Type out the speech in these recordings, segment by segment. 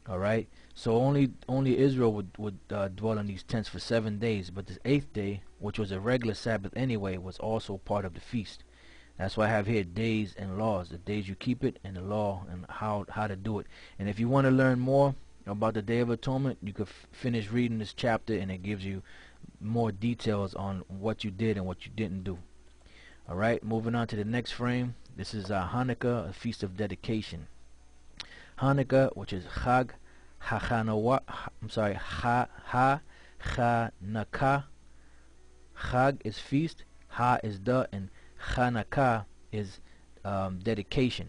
All right. So only Israel would dwell in these tents for 7 days, but the eighth day, which was a regular Sabbath anyway, was also part of the feast. That's why I have here days and laws, the days you keep it, and the law and how to do it. And if you want to learn more about the Day of Atonement, you could finish reading this chapter, and it gives you more details on what you did and what you didn't do. All right, moving on to the next frame. This is Hanukkah, a feast of dedication. Hanukkah, which is Chag Hachanawa, I'm sorry, Chanukah. Chag is feast, Ha is the, and Chanukah is dedication.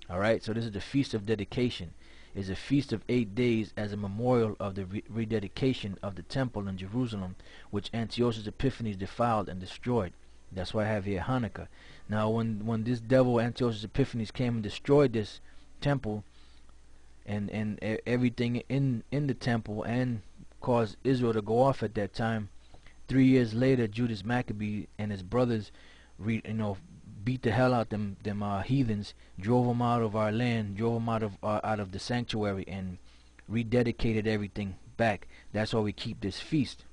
All right, so this is the feast of dedication. It's a feast of 8 days as a memorial of the rededication of the temple in Jerusalem, which Antiochus Epiphanes defiled and destroyed. That's why I have here Hanukkah. Now, when this devil Antiochus Epiphanes came and destroyed this temple and everything in the temple and caused Israel to go off at that time, 3 years later, Judas Maccabee and his brothers, beat the hell out them heathens, drove them out of our land, drove them out of the sanctuary, and rededicated everything back. That's why we keep this feast.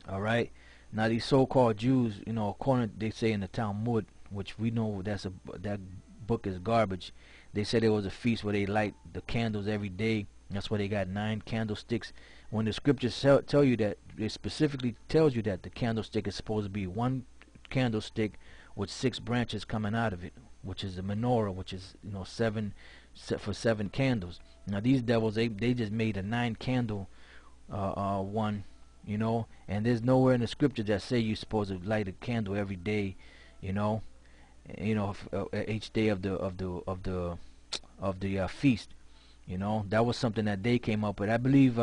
All right. Now these so-called Jews, according they say in the Talmud, which we know that book is garbage. They said it was a feast where they light the candles every day. That's why they got 9 candlesticks. When the scriptures tell you that, it specifically tells you that the candlestick is supposed to be one candlestick with 6 branches coming out of it, which is a menorah, which is 7 for 7 candles. Now these devils, they just made a 9 candle one, and there's nowhere in the scripture that say you're supposed to light a candle every day, each day of the feast. That was something that they came up with. I believe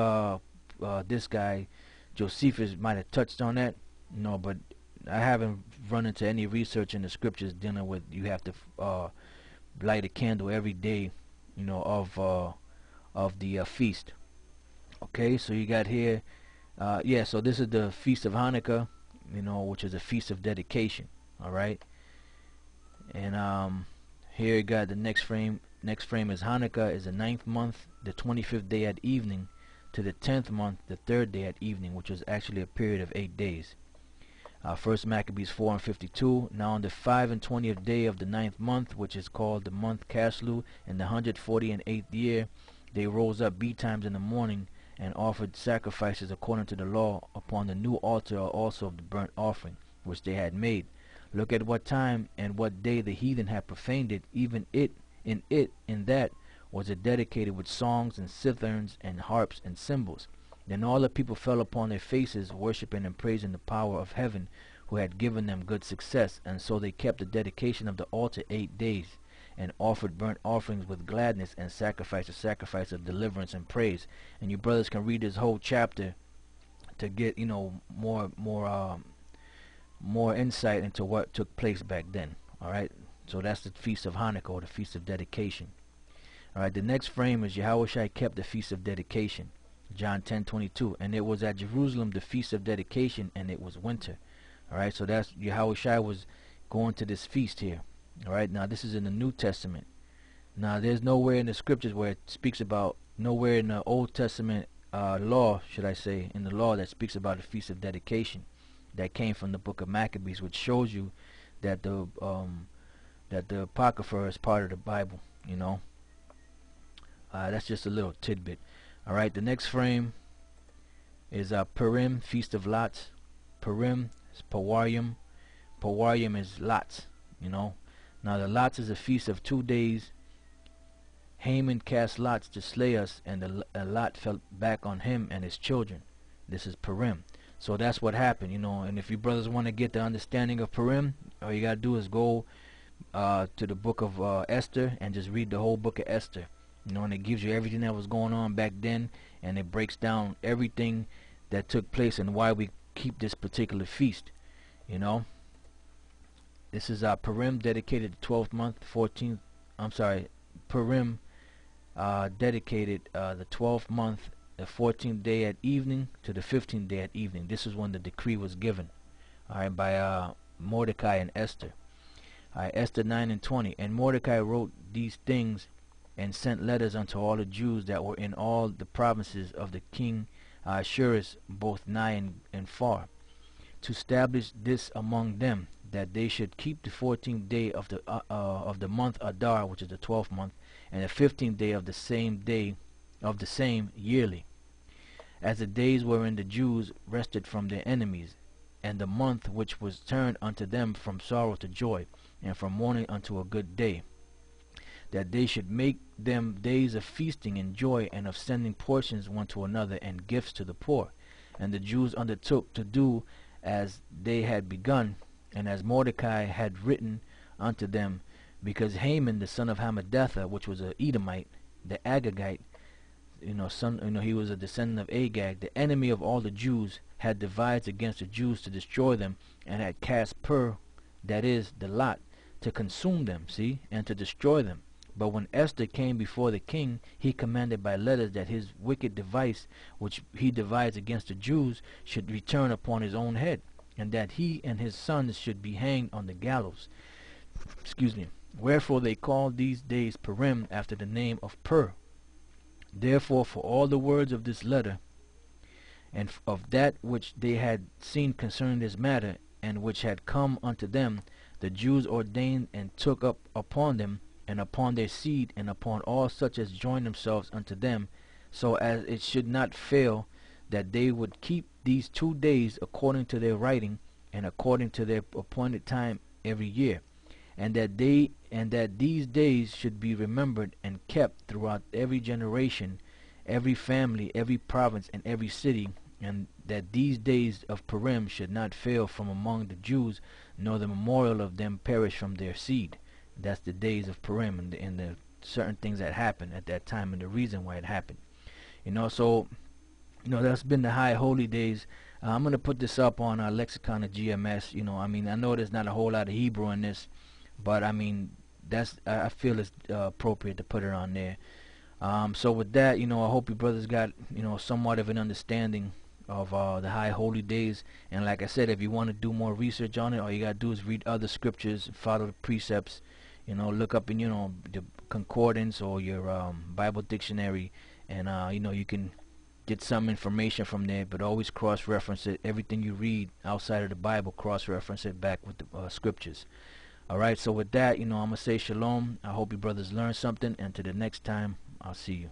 this guy Josephus might have touched on that, but I haven't run into any research in the scriptures dealing with you have to light a candle every day, of the feast. Okay, so you got here, so this is the Feast of Hanukkah, which is a feast of dedication. All right, and here you got the next frame. Next frame is Hanukkah is the 9th month, the 25th day at evening, to the 10th month, the 3rd day at evening, which was actually a period of 8 days. First Maccabees 4:52. Now on the 5 and 20th day of the 9th month, which is called the month Caslu, in the 148th year, they rose up betimes in the morning and offered sacrifices according to the law upon the new altar also of the burnt offering which they had made. Look at what time and what day the heathen had profaned it, even in that was it dedicated with songs and citherns and harps and cymbals. Then all the people fell upon their faces, worshiping and praising the power of heaven, who had given them good success. And so they kept the dedication of the altar 8 days, and offered burnt offerings with gladness, and sacrifice of deliverance and praise. And you brothers can read this whole chapter to get more insight into what took place back then. All right, so that's the Feast of Hanukkah, or the Feast of Dedication. All right, the next frame is Yahushua kept the Feast of Dedication. John 10:22, and it was at Jerusalem the Feast of Dedication, and it was winter. All right, so that's Yahushua was going to this feast here. All right, now this is in the New Testament. Now there's nowhere in the scriptures where it speaks about, nowhere in the Old Testament law, should I say, in the law that speaks about the Feast of Dedication. That came from the book of Maccabees, which shows you that the Apocrypha is part of the Bible. That's just a little tidbit. All right, the next frame is Purim, Feast of Lots. Purim is Pawarium. Pawarium is lots. Now the lots is a feast of 2 days. Haman cast lots to slay us, and a lot fell back on him and his children. This is Purim. So that's what happened, and if you brothers want to get the understanding of Purim, all you got to do is go to the book of Esther and just read the whole book of Esther. And it gives you everything that was going on back then, and it breaks down everything that took place and why we keep this particular feast. This is Purim, dedicated the 12th month, 14th. I'm sorry, Purim, dedicated the 12th month, the 14th day at evening to the 15th day at evening. This is when the decree was given, all right, by Mordecai and Esther. All right, Esther 9 and 20. And Mordecai wrote these things and sent letters unto all the Jews that were in all the provinces of the king Ahasuerus, both nigh and far, to establish this among them, that they should keep the 14th day of the month Adar, which is the 12th month, and the 15th day of the same yearly, as the days wherein the Jews rested from their enemies, and the month which was turned unto them from sorrow to joy, and from mourning unto a good day, that they should make them days of feasting and joy, and of sending portions one to another, and gifts to the poor. And the Jews undertook to do as they had begun, and as Mordecai had written unto them, because Haman the son of Hammedatha, which was an Edomite, the Agagite, he was a descendant of Agag, the enemy of all the Jews, had devised against the Jews to destroy them, and had cast Pur, that is, the lot, to consume them, and to destroy them. But when Esther came before the king, he commanded by letters that his wicked device, which he devised against the Jews, should return upon his own head, and that he and his sons should be hanged on the gallows. Wherefore they called these days Purim, after the name of Pur. Therefore, for all the words of this letter, and of that which they had seen concerning this matter, and which had come unto them, the Jews ordained and took up upon them, and upon their seed, and upon all such as joined themselves unto them, so as it should not fail, that they would keep these 2 days according to their writing, and according to their appointed time every year, and that these days should be remembered and kept throughout every generation, every family, every province, and every city, and that these days of Purim should not fail from among the Jews, nor the memorial of them perish from their seed. That's the days of Purim, and the certain things that happened at that time, and the reason why it happened. So that's been the high holy days. I'm going to put this up on our lexicon of GMS. I know there's not a whole lot of Hebrew in this, but I feel it's appropriate to put it on there. So with that, I hope you brothers got somewhat of an understanding of the high holy days. And like I said, if you want to do more research on it, all you got to do is read other scriptures, follow the precepts, look up in the concordance or your Bible dictionary, and you can get some information from there, but always cross-reference it. Everything you read outside of the Bible, cross-reference it back with the scriptures. Alright, so with that, I'm going to say shalom. I hope you brothers learned something, and to the next time, I'll see you.